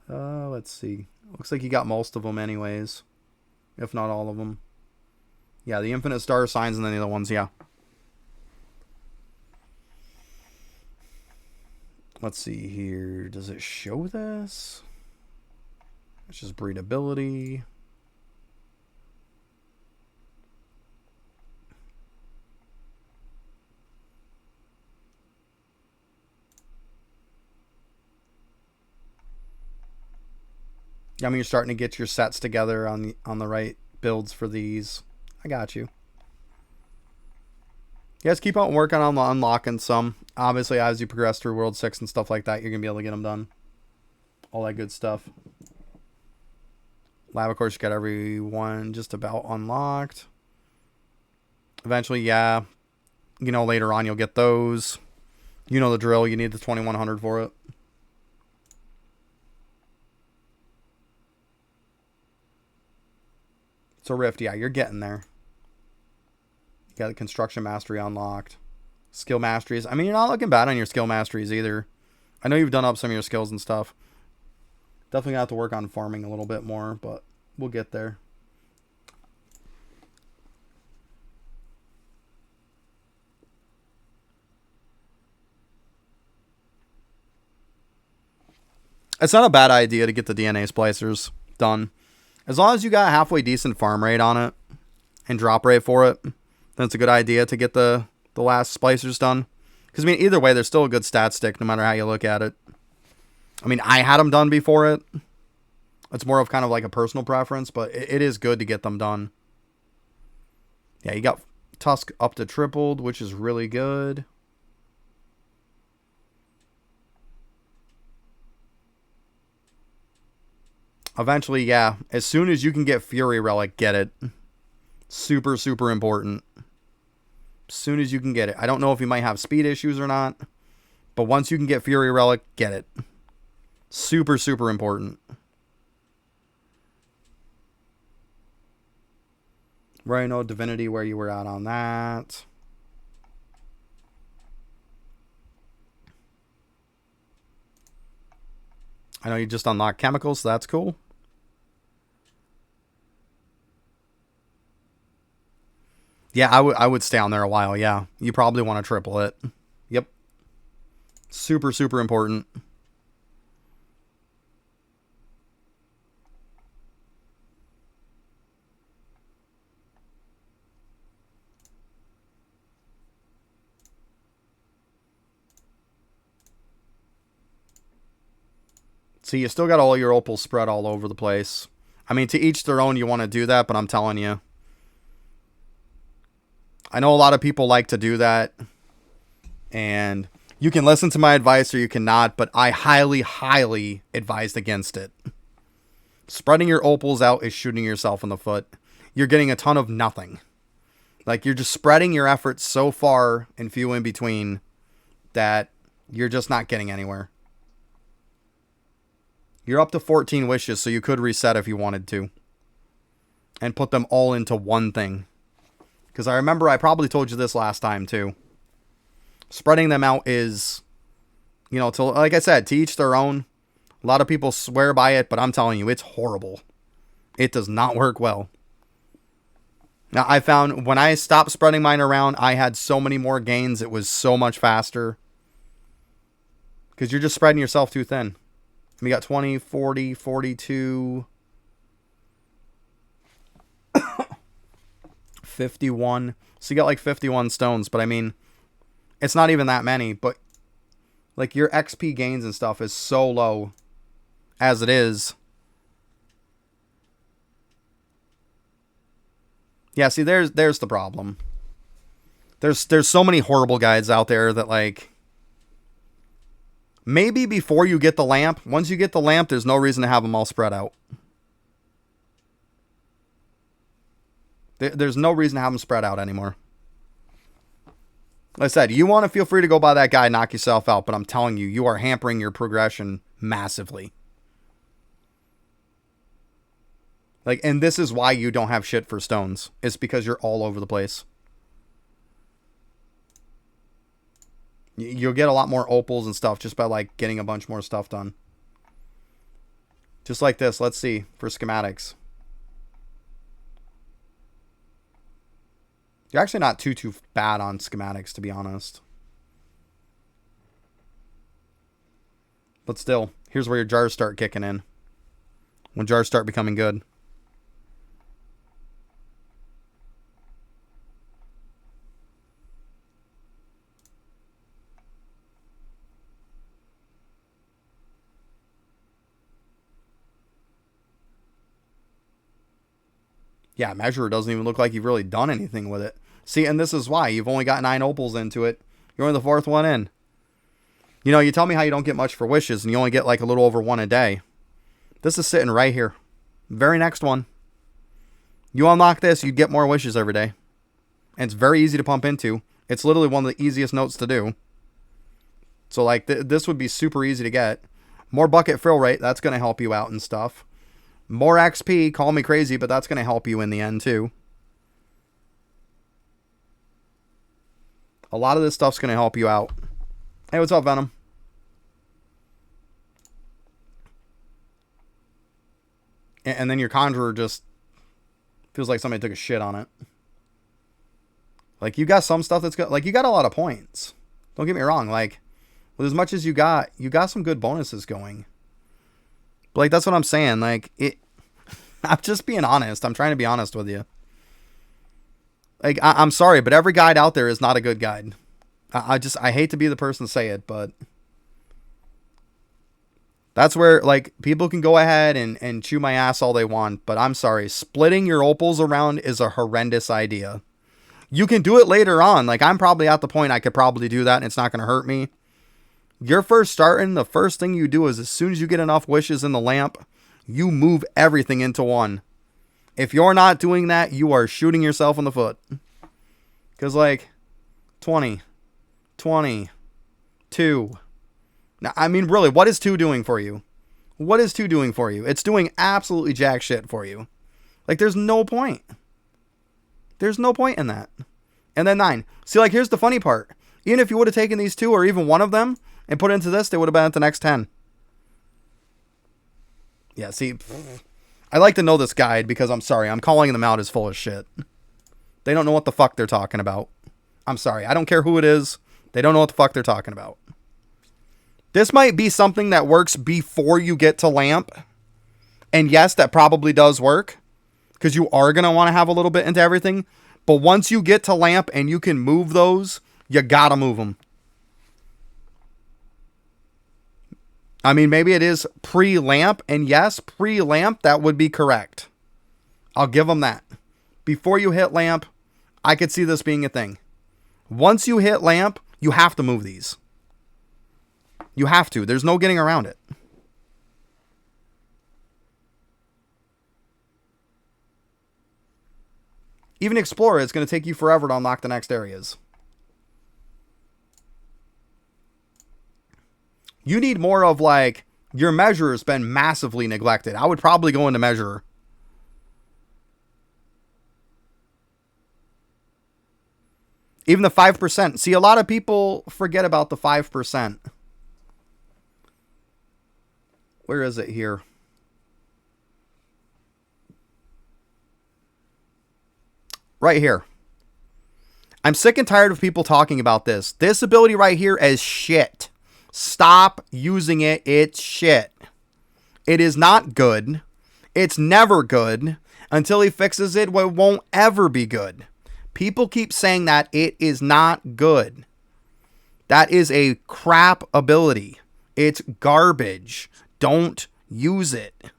Let's see. Looks like you got most of them anyways. If not all of them. Yeah, the infinite star signs and then the other ones, yeah. Let's see here. Does it show this? It's just breedability. I mean, you're starting to get your sets together on the right builds for these. I got you. You guys keep on working on unlocking some. Obviously, as you progress through World 6 and stuff like that, you're going to be able to get them done. All that good stuff. Lab, of course, you got everyone just about unlocked. Eventually, yeah. You know, later on, you'll get those. You know the drill. You need the 2100 for it. So Rift, yeah, you're getting there. You got the construction mastery unlocked. Skill masteries. I mean, you're not looking bad on your skill masteries either. I know you've done up some of your skills and stuff. Definitely have to work on farming a little bit more, but we'll get there. It's not a bad idea to get the DNA splicers done. As long as you got a halfway decent farm rate on it and drop rate for it, then it's a good idea to get the last splicers done. Because, I mean, either way, there's still a good stat stick no matter how you look at it. I mean, I had them done before it. It's more of kind of like a personal preference, but it is good to get them done. Yeah, you got Tusk up to tripled, which is really good. Eventually, yeah, as soon as you can get Fury Relic, get it. Super, super important. As soon as you can get it. I don't know if you might have speed issues or not, but once you can get Fury Relic, get it. Super, super important. Rhino, Divinity, where you were at on that. I know you just unlocked chemicals, so that's cool. Yeah, I would stay on there a while, yeah. You probably want to triple it. Yep. Super, super important. See, you still got all your opals spread all over the place. I mean, to each their own, you want to do that, but I'm telling you. I know a lot of people like to do that. And you can listen to my advice or you cannot, but I highly, highly advise against it. Spreading your opals out is shooting yourself in the foot. You're getting a ton of nothing. Like, you're just spreading your efforts so far and few in between that you're just not getting anywhere. You're up to 14 wishes, so you could reset if you wanted to. And put them all into one thing. Because I remember I probably told you this last time, too. Spreading them out is, you know, like I said, to each their own. A lot of people swear by it, but I'm telling you, it's horrible. It does not work well. Now, I found when I stopped spreading mine around, I had so many more gains. It was so much faster. Because you're just spreading yourself too thin. We got 20, 40, 42, 51. So you got like 51 stones. But I mean, it's not even that many. But like your XP gains and stuff is so low as it is. Yeah, see, there's the problem. There's so many horrible guides out there that, like, maybe before you get the lamp, once you get the lamp, there's no reason to have them all spread out. There's no reason to have them spread out anymore. Like I said, you want to feel free to go by that guide, knock yourself out, but I'm telling you, you are hampering your progression massively. Like, and this is why you don't have shit for stones. It's because you're all over the place. You'll get a lot more opals and stuff just by, like, getting a bunch more stuff done. Just like this. Let's see. For schematics. You're actually not too bad on schematics, to be honest. But still, here's where your jars start kicking in. When jars start becoming good. Yeah, Measurer doesn't even look like you've really done anything with it. See, and this is why. You've only got 9 opals into it. You're only the 4th one in. You know, you tell me how you don't get much for wishes, and you only get like a little over 1 a day. This is sitting right here. Very next one. You unlock this, you get more wishes every day. And it's very easy to pump into. It's literally one of the easiest notes to do. So, like, this would be super easy to get. More bucket fill rate, that's going to help you out and stuff. More XP, call me crazy, but that's going to help you in the end, too. A lot of this stuff's going to help you out. Hey, what's up, Venom? And then your Conjurer just feels like somebody took a shit on it. Like, you got some stuff that's good. Like, you got a lot of points. Don't get me wrong. Like, with as much as you got some good bonuses going. But, like, that's what I'm saying. Like, I'm just being honest. I'm trying to be honest with you. Like, I'm sorry, but every guide out there is not a good guide. I hate to be the person to say it, but that's where, like, people can go ahead and chew my ass all they want, but I'm sorry. Splitting your opals around is a horrendous idea. You can do it later on. Like, I'm probably at the point I could probably do that and it's not going to hurt me. You're first starting, the first thing you do is as soon as you get enough wishes in the lamp, you move everything into one. If you're not doing that, you are shooting yourself in the foot. Because, like, 20, 2. Now, I mean, really, what is 2 doing for you? What is 2 doing for you? It's doing absolutely jack shit for you. Like, there's no point. There's no point in that. And then 9. See, like, here's the funny part. Even if you would have taken these 2 or even one of them and put it into this, they would have been at the next 10. Yeah, see, I like to know this guide because I'm sorry, I'm calling them out as full of shit. They don't know what the fuck they're talking about. I'm sorry, I don't care who it is. They don't know what the fuck they're talking about. This might be something that works before you get to lamp. And yes, that probably does work. Because you are going to want to have a little bit into everything. But once you get to lamp and you can move those, you gotta move them. I mean, maybe it is pre-lamp. And yes, pre-lamp, that would be correct. I'll give them that. Before you hit lamp, I could see this being a thing. Once you hit lamp, you have to move these. You have to. There's no getting around it. Even Explorer, it's going to take you forever to unlock the next areas. You need more of, like, your Measurer's been massively neglected. I would probably go into Measurer. Even the 5%. See, a lot of people forget about the 5%. Where is it here? Right here. I'm sick and tired of people talking about this. This ability right here is shit. Stop using it. It's shit. It is not good. It's never good. Until he fixes it, it won't ever be good. People keep saying that it is not good. That is a crap ability. It's garbage. Don't use it.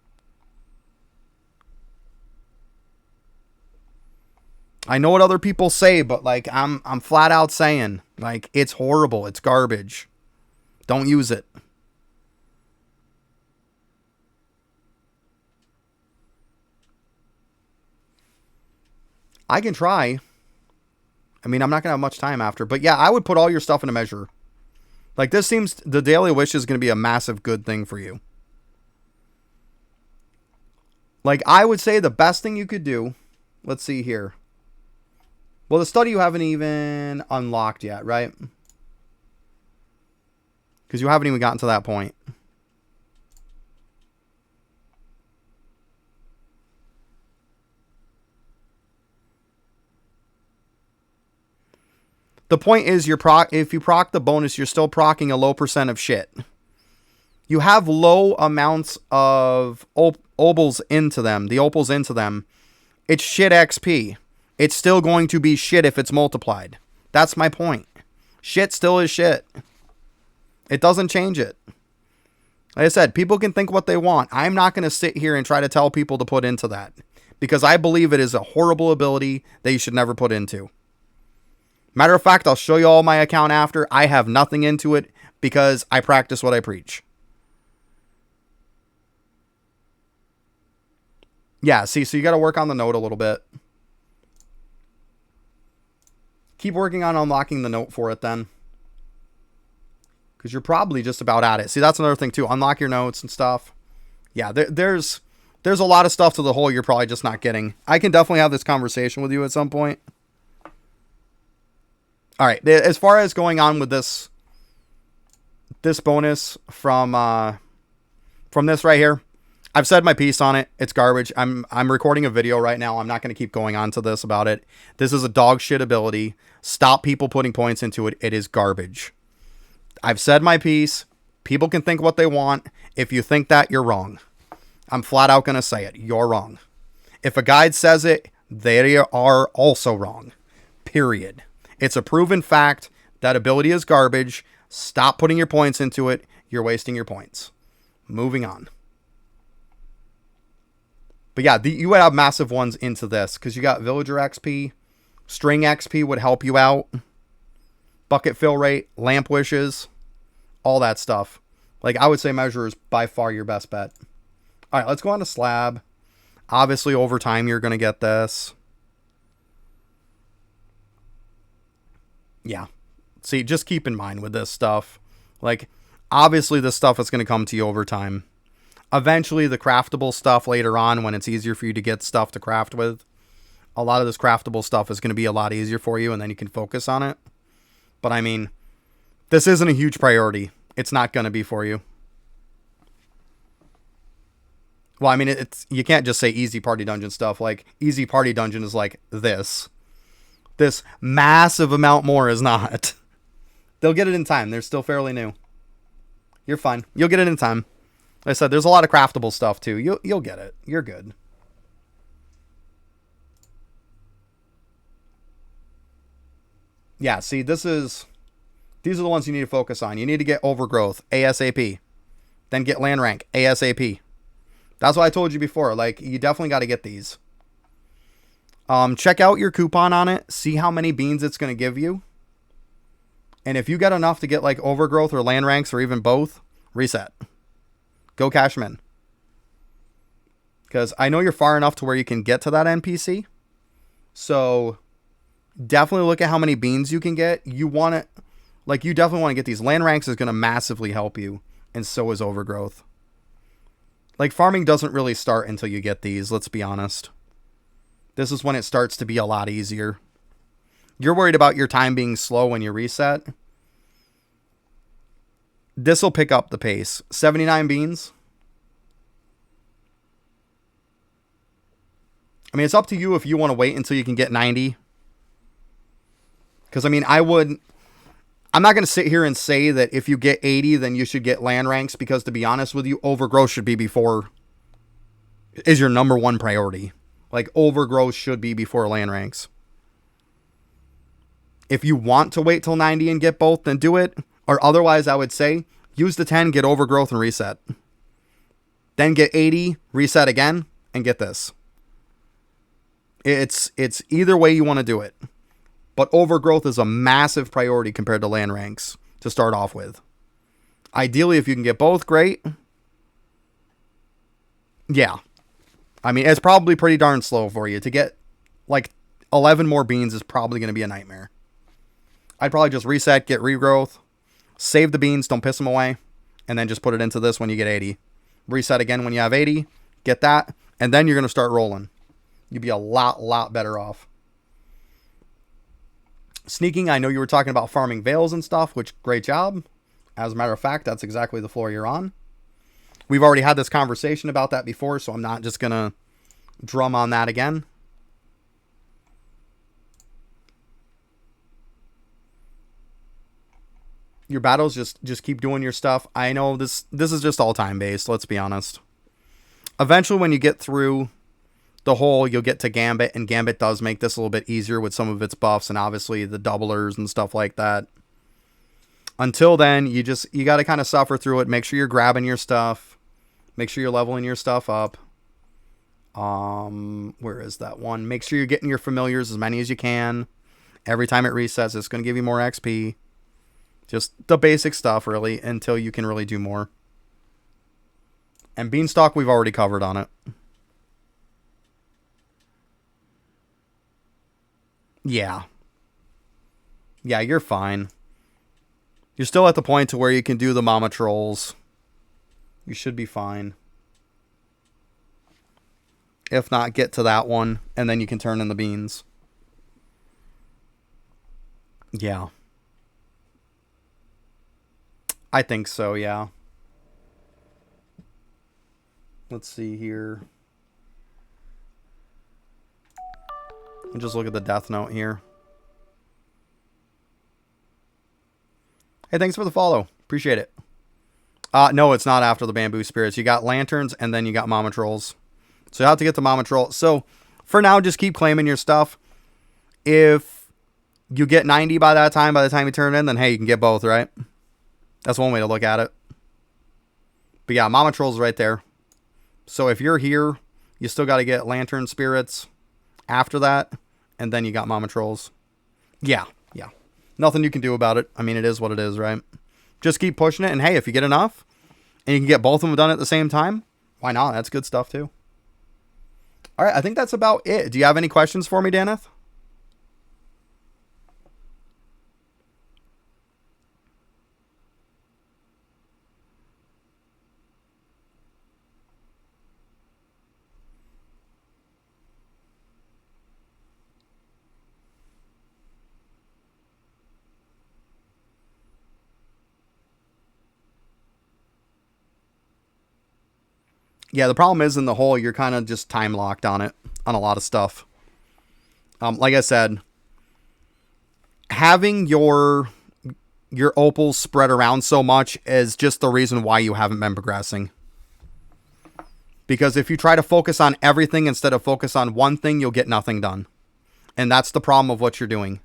I know what other people say, but like I'm flat out saying, like, it's horrible. It's garbage. Don't use it. I can try. I mean, I'm not going to have much time after, but yeah, I would put all your stuff in a measure. Like, this seems, the Daily Wish is going to be a massive good thing for you. Like, I would say the best thing you could do, let's see here. Well, the study you haven't even unlocked yet, right? Because you haven't even gotten to that point. The point is, if you proc the bonus, you're still procking a low percent of shit. You have low amounts of opals into them. The opals into them. It's shit XP. It's still going to be shit if it's multiplied. That's my point. Shit still is shit. It doesn't change it. Like I said, people can think what they want. I'm not going to sit here and try to tell people to put into that. Because I believe it is a horrible ability that you should never put into. Matter of fact, I'll show you all my account after. I have nothing into it because I practice what I preach. Yeah, see, so you got to work on the note a little bit. Keep working on unlocking the note for it then. Because you're probably just about at it. See, that's another thing too. Unlock your notes and stuff. Yeah, there's a lot of stuff to the whole you're probably just not getting. I can definitely have this conversation with you at some point. All right, as far as going on with this bonus from this right here, I've said my piece on it. It's garbage. I'm recording a video right now. I'm not going to keep going on to this about it. This is a dog shit ability. Stop people putting points into it. It is garbage. I've said my piece. People can think what they want. If you think that, you're wrong. I'm flat out going to say it. You're wrong. If a guide says it, they are also wrong. Period. It's a proven fact. That ability is garbage. Stop putting your points into it. You're wasting your points. Moving on. But yeah, you would have massive ones into this. Because you got Villager XP. String XP would help you out. Bucket fill rate. Lamp wishes. All that stuff. Like, I would say Measure is by far your best bet. Alright, let's go on to Slab. Obviously, over time, you're going to get this. Yeah. See, just keep in mind with this stuff. Like, obviously this stuff is going to come to you over time. Eventually, the craftable stuff later on, when it's easier for you to get stuff to craft with, a lot of this craftable stuff is going to be a lot easier for you, and then you can focus on it. But I mean, this isn't a huge priority. It's not going to be for you. Well, I mean, you can't just say easy party dungeon stuff. Like, easy party dungeon is like this. This massive amount more is not. They'll get it in time. They're still fairly new. You're fine. You'll get it in time. Like I said, there's a lot of craftable stuff too. You'll get it. You're good. Yeah, see, these are the ones you need to focus on. You need to get Overgrowth ASAP. Then get Land Rank ASAP. That's what I told you before. Like, you definitely got to get these. Check out your coupon on it. See how many beans it's going to give you. And if you get enough to get like Overgrowth or Land Ranks or even both, reset. Go cash them in. Because I know you're far enough to where you can get to that NPC. So definitely look at how many beans you can get. You want it, like, you definitely want to get these. Land Ranks is going to massively help you. And so is Overgrowth. Like, farming doesn't really start until you get these, let's be honest. This is when it starts to be a lot easier. You're worried about your time being slow when you reset. This will pick up the pace. 79 beans. I mean, it's up to you if you want to wait until you can get 90. Because, I mean, I'm not going to sit here and say that if you get 80, then you should get land ranks. Because, to be honest with you, overgrowth should be is your number one priority. Like, overgrowth should be before land ranks. If you want to wait till 90 and get both, then do it. Or otherwise, I would say, use the 10, get overgrowth, and reset. Then get 80, reset again, and get this. It's either way you want to do it. But overgrowth is a massive priority compared to land ranks to start off with. Ideally, if you can get both, great. Yeah. I mean, it's probably pretty darn slow for you. To get, like, 11 more beans is probably going to be a nightmare. I'd probably just reset, get regrowth, save the beans, don't piss them away, and then just put it into this when you get 80. Reset again when you have 80, get that, and then you're going to start rolling. You'd be a lot better off. Sneaking, I know you were talking about farming veils and stuff, which, great job. As a matter of fact, that's exactly the floor you're on. We've already had this conversation about that before, so I'm not just going to drum on that again. Your battles, just keep doing your stuff. I know this is just all time based, let's be honest. Eventually, when you get through the hole, you'll get to Gambit, and Gambit does make this a little bit easier with some of its buffs and obviously the doublers and stuff like that. Until then, you got to kind of suffer through it. Make sure you're grabbing your stuff. Make sure you're leveling your stuff up. Where is that one? Make sure you're getting your familiars, as many as you can. Every time it resets, it's going to give you more XP. Just the basic stuff, really, until you can really do more. And Beanstalk, we've already covered on it. Yeah. Yeah, you're fine. You're still at the point to where you can do the Mama Trolls. You should be fine. If not, get to that one, and then you can turn in the beans. Yeah. I think so, yeah. Let's see here. I'll just look at the death note here. Hey, thanks for the follow. Appreciate it. No, it's not after the bamboo spirits. You got lanterns, and then you got Mama Trolls. So you have to get the Mama Troll. So, for now, just keep claiming your stuff. If you get 90 by the time you turn in, then hey, you can get both, right? That's one way to look at it. But yeah, Mama Troll's right there. So if you're here, you still got to get Lantern Spirits after that. And then you got Mama Trolls. Yeah. Nothing you can do about it. I mean, it is what it is, right? Just keep pushing it. And hey, if you get enough, and you can get both of them done at the same time, why not? That's good stuff too. All right, I think that's about it. Do you have any questions for me, Danneth? Yeah, the problem is in the hole, you're kind of just time locked on it, on a lot of stuff. Like I said, having your opals spread around so much is just the reason why you haven't been progressing. Because if you try to focus on everything instead of focus on one thing, you'll get nothing done. And that's the problem of what you're doing.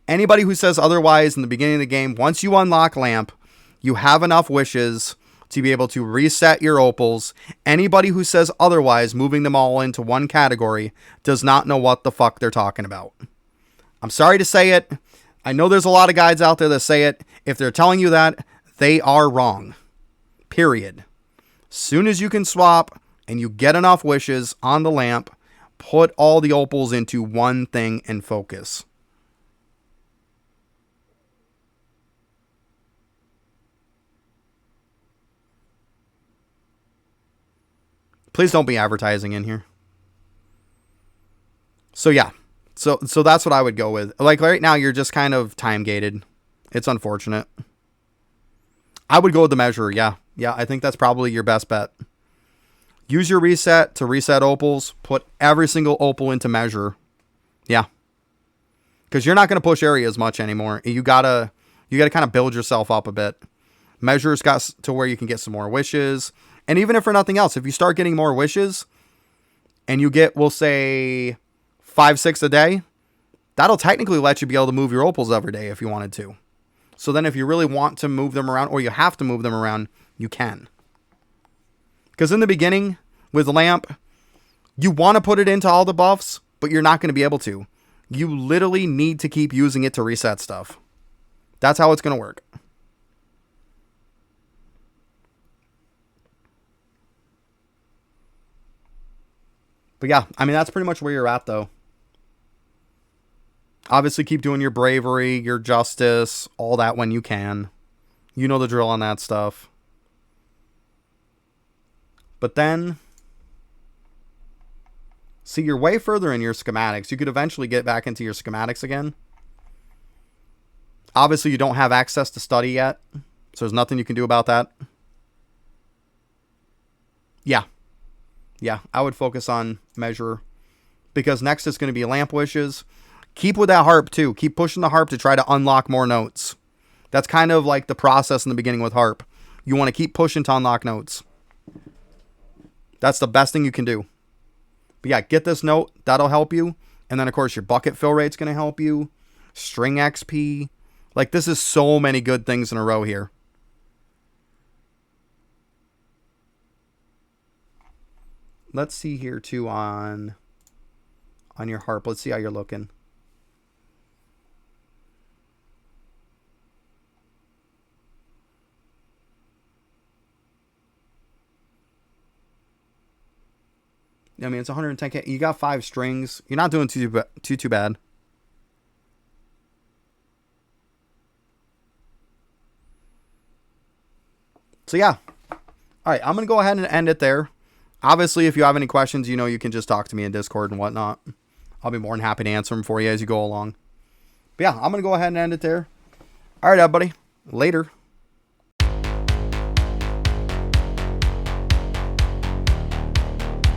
Anybody who says otherwise in the beginning of the game, once you unlock Lamp, you have enough wishes to be able to reset your opals. Anybody who says otherwise, moving them all into one category, does not know what the fuck they're talking about. I'm sorry to say it. I know there's a lot of guides out there that say it. If they're telling you that, they are wrong. Period. Soon as you can swap and you get enough wishes on the lamp, put all the opals into one thing and focus. Please don't be advertising in here. So yeah. So that's what I would go with. Like right now, you're just kind of time gated. It's unfortunate. I would go with the measurer. Yeah. Yeah. I think that's probably your best bet. Use your reset to reset opals. Put every single opal into measure. Yeah. Because you're not going to push areas much anymore. You gotta kind of build yourself up a bit. Measures got to where you can get some more wishes. And even if for nothing else, if you start getting more wishes and you get, we'll say, 5, 6 a day, that'll technically let you be able to move your opals every day if you wanted to. So then if you really want to move them around, or you have to move them around, you can. Because in the beginning, with Lamp, you want to put it into all the buffs, but you're not going to be able to. You literally need to keep using it to reset stuff. That's how it's going to work. But yeah, I mean, that's pretty much where you're at, though. Obviously, keep doing your bravery, your justice, all that when you can. You know the drill on that stuff. But then, see, you're way further in your schematics. You could eventually get back into your schematics again. Obviously, you don't have access to study yet, so there's nothing you can do about that. Yeah. Yeah, I would focus on measure, because next is going to be lamp wishes. Keep with that harp, too. Keep pushing the harp to try to unlock more notes. That's kind of like the process in the beginning with harp. You want to keep pushing to unlock notes. That's the best thing you can do. But yeah, get this note. That'll help you. And then, of course, your bucket fill rate's going to help you. String XP. Like, this is so many good things in a row here. Let's see here, too, on your harp. Let's see how you're looking. I mean, it's 110k. You got 5 strings. You're not doing too bad. So, yeah. All right, I'm going to go ahead and end it there. Obviously, if you have any questions, you can just talk to me in Discord and whatnot. I'll be more than happy to answer them for you as you go along. But, yeah, I'm going to go ahead and end it there. All right, everybody. Later.